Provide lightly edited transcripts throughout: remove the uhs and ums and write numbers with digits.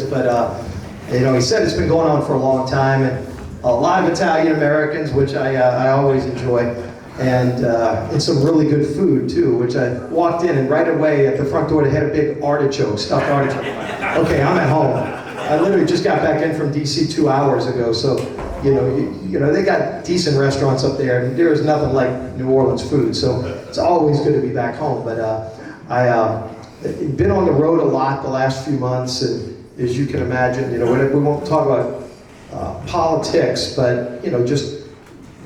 But he said it's been going on for a long time, and a lot of Italian Americans, which I always enjoy, and some really good food too. Which I walked in and right away at the front door they had a big artichoke, stuffed artichoke. Okay, I'm at home. I literally just got back in from DC 2 hours ago, so they got decent restaurants up there, and there is nothing like New Orleans food. So it's always good to be back home. But I've been on the road a lot the last few months, and as you can imagine, we won't talk about politics, but just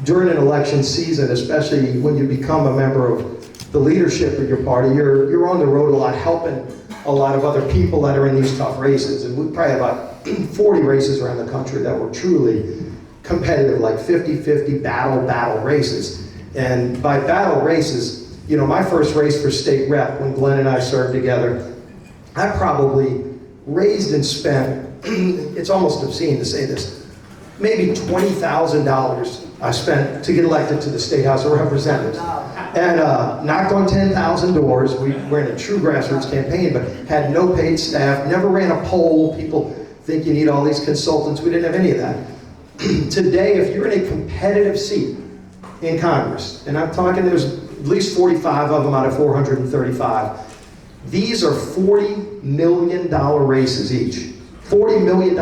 during an election season, especially when you become a member of the leadership of your party, you're on the road a lot, helping a lot of other people that are in these tough races. And we probably had about 40 races around the country that were truly competitive, like 50-50 battle races. And by battle races, my first race for state rep, when Glenn and I served together, I probably raised and spent, it's almost obscene to say this, maybe $20,000 I spent to get elected to the State House of Representatives. And knocked on 10,000 doors. We were in a true grassroots campaign, but had no paid staff, never ran a poll. People think you need all these consultants. We didn't have any of that. Today, if you're in a competitive seat in Congress, and I'm talking there's at least 45 of them out of 435, these are $40 million races each. $40 million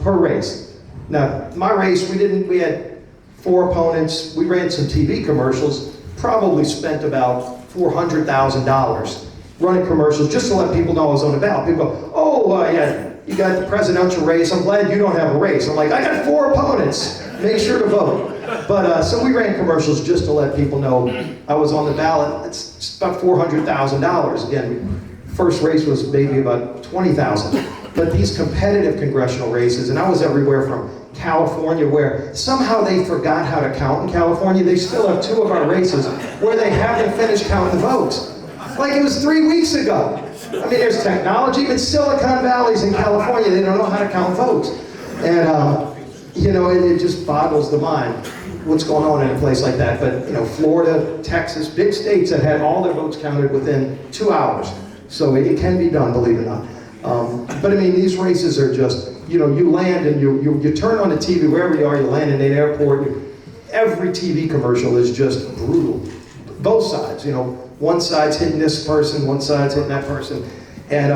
per race. Now, my race, we had 4 opponents. We ran some TV commercials, probably spent about $400,000 running commercials just to let people know I was on the ballot. People go, yeah, you got the presidential race. I'm glad you don't have a race. I'm like, I got 4 opponents. Make sure to vote. But so we ran commercials just to let people know I was on the ballot. It's about $400,000. Again, first race was maybe about $20,000. But these competitive congressional races, and I was everywhere from California, where somehow they forgot how to count in California. They still have 2 of our races where they haven't finished counting the votes. Like it was 3 weeks ago. I mean, there's technology, but Silicon Valley's in California, they don't know how to count votes. And, it just boggles the mind what's going on in a place like that. But, Florida, Texas, big states that had all their votes counted within 2 hours. So it can be done, believe it or not. But I mean, these races are just, you land and you turn on the TV, wherever you are, you land in an airport, every TV commercial is just brutal. Both sides, one side's hitting this person, one side's hitting that person. And,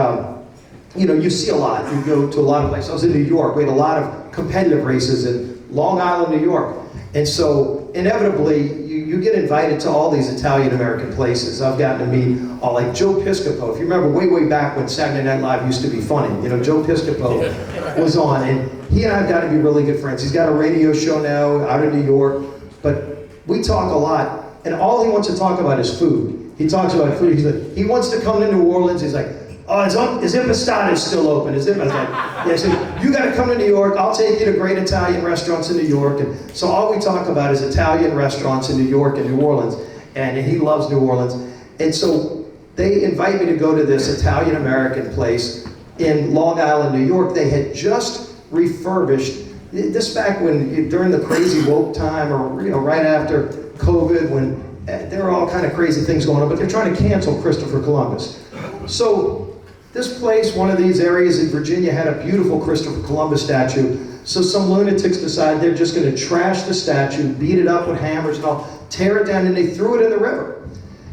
you see a lot. You go to a lot of places. I was in New York. We had a lot of competitive races in Long Island, New York. And so, inevitably, you get invited to all these Italian-American places. I've gotten to meet like Joe Piscopo. If you remember way back when Saturday Night Live used to be funny, Joe Piscopo was on, and he and I have got to be really good friends. He's got a radio show now out of New York, but we talk a lot, and all he wants to talk about is food. He talks about food. He wants to come to New Orleans. He's like, oh, is Impastato's still open? I was like, yeah, so you got to come to New York. I'll take you to great Italian restaurants in New York. And so all we talk about is Italian restaurants in New York and New Orleans. And he loves New Orleans. And so they invite me to go to this Italian-American place in Long Island, New York. They had just refurbished, this back when, during the crazy woke time, or right after COVID, when there were all kind of crazy things going on, but they're trying to cancel Christopher Columbus. So this place, one of these areas in Virginia, had a beautiful Christopher Columbus statue. So some lunatics decided they're just going to trash the statue, beat it up with hammers and all, tear it down, and they threw it in the river.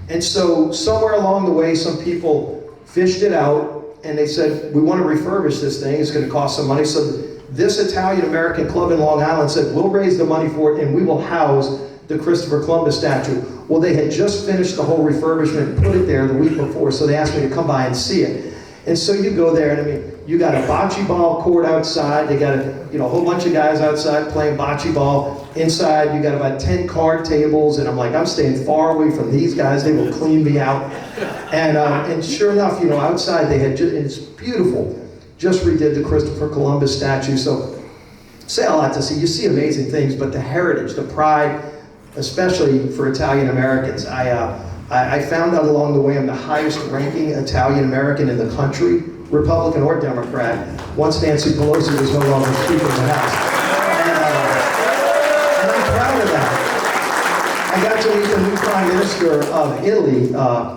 And so somewhere along the way, some people fished it out, and they said, we want to refurbish this thing. It's going to cost some money. So this Italian-American club in Long Island said, we'll raise the money for it, and we will house the Christopher Columbus statue. Well, they had just finished the whole refurbishment and put it there the week before, so they asked me to come by and see it. And so you go there, and I mean, you got a bocce ball court outside. They got a whole bunch of guys outside playing bocce ball. Inside, you got about 10 card tables, and I'm like, I'm staying far away from these guys. They will clean me out. And sure enough, outside they had it's beautiful. Just redid the Christopher Columbus statue. So say a lot to see. You see amazing things, but the heritage, the pride, especially for Italian Americans. I found out along the way I'm the highest ranking Italian American in the country, Republican or Democrat, once Nancy Pelosi was no longer Speaker of the House. And I'm proud of that. I got to meet the new Prime Minister of Italy,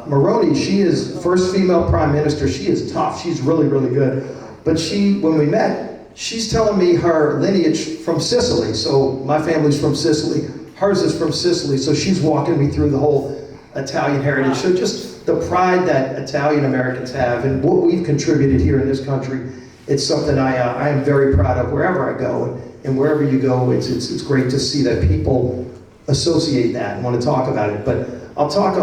Maroni. She is first female Prime Minister. She is tough. She's really, really good. But when we met, she's telling me her lineage from Sicily. So my family's from Sicily, hers is from Sicily. So she's walking me through the whole Italian heritage. So just the pride that Italian Americans have and what we've contributed here in this country, it's something I am very proud of wherever I go. And wherever you go, it's great to see that people associate that and want to talk about it. But I'll talk